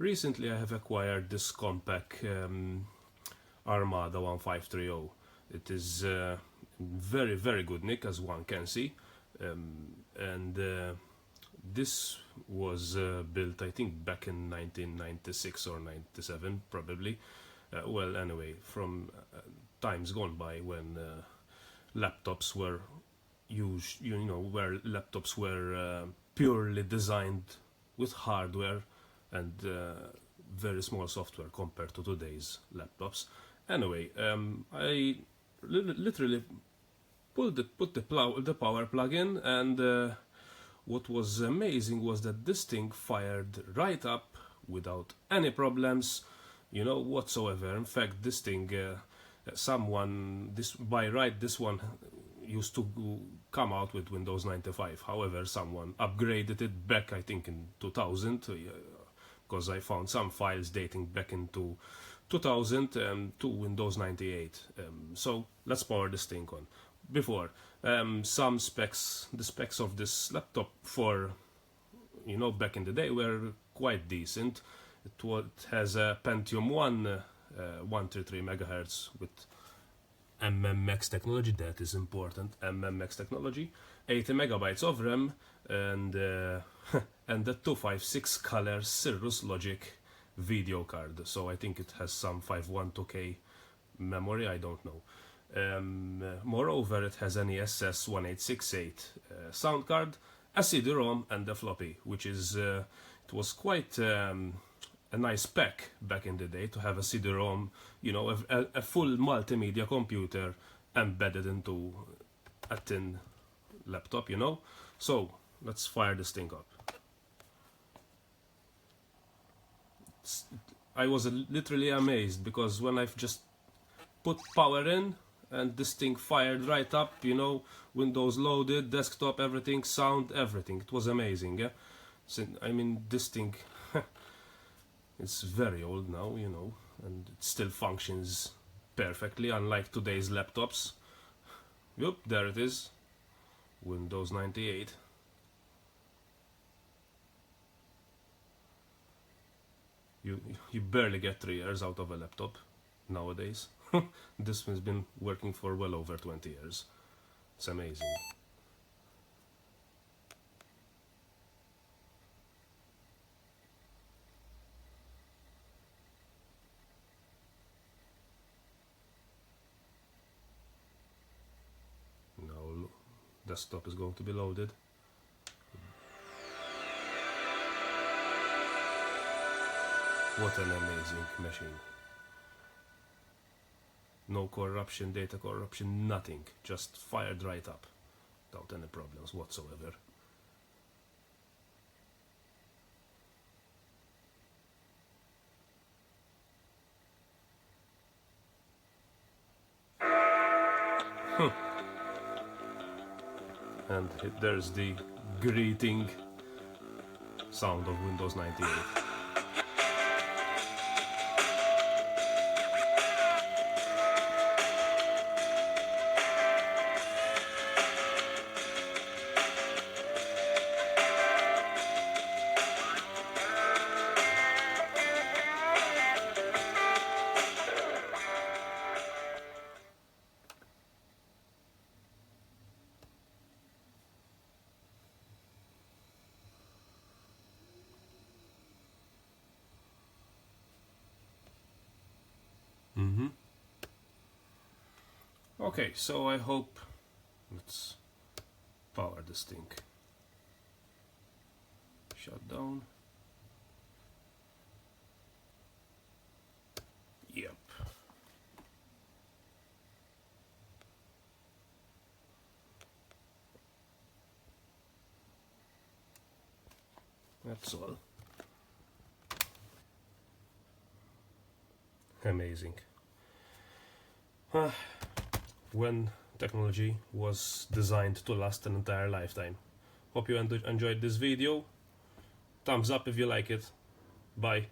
Recently I have acquired this Compaq Armada 1530. It is very good nick, as one can see, and this was built, I think, back in 1996 or 97 probably. Well, anyway, from times gone by when laptops were used, where laptops were purely designed with hardware and very small software compared to today's laptops. Anyway, I literally put the power plug in, and what was amazing was that this thing fired right up without any problems, whatsoever. In fact, this thing, this one used to come out with Windows 95. However, someone upgraded it back, I think, in 2000, because I found some files dating back into 2000 to Windows 98. So let's power this thing on. Before, some specs, the specs of this laptop for, back in the day were quite decent. It has a Pentium 133 MHz with MMX technology. That is important, MMX technology. 80 megabytes of RAM, and and the 256 color Cirrus logic video card. So I think it has some 512K memory, I don't know. Moreover, it has an ESS1868 sound card, a CD-rom, and a Floppy, which is it was quite a nice pack back in the day to have a CD-rom, a full multimedia computer embedded into a thin laptop, So let's fire this thing up. I was literally amazed, because when I've just put power in and this thing fired right up, Windows loaded, desktop, everything, sound, everything. It was amazing, yeah. So, I mean, this thing it's very old now, and it still functions perfectly, unlike today's laptops. Yup, there it is, Windows 98. You barely get 3 years out of a laptop nowadays. This has been working for well over 20 years. It's amazing. Now desktop is going to be loaded. What an amazing machine. No corruption, data corruption, nothing. Just fired right up without any problems whatsoever. And there's the greeting sound of Windows 98. Okay, so I hope, let's power this thing. Shut down. Yep. That's all. Amazing. When technology was designed to last an entire lifetime. Hope you enjoyed this video. Thumbs up if you like it. Bye.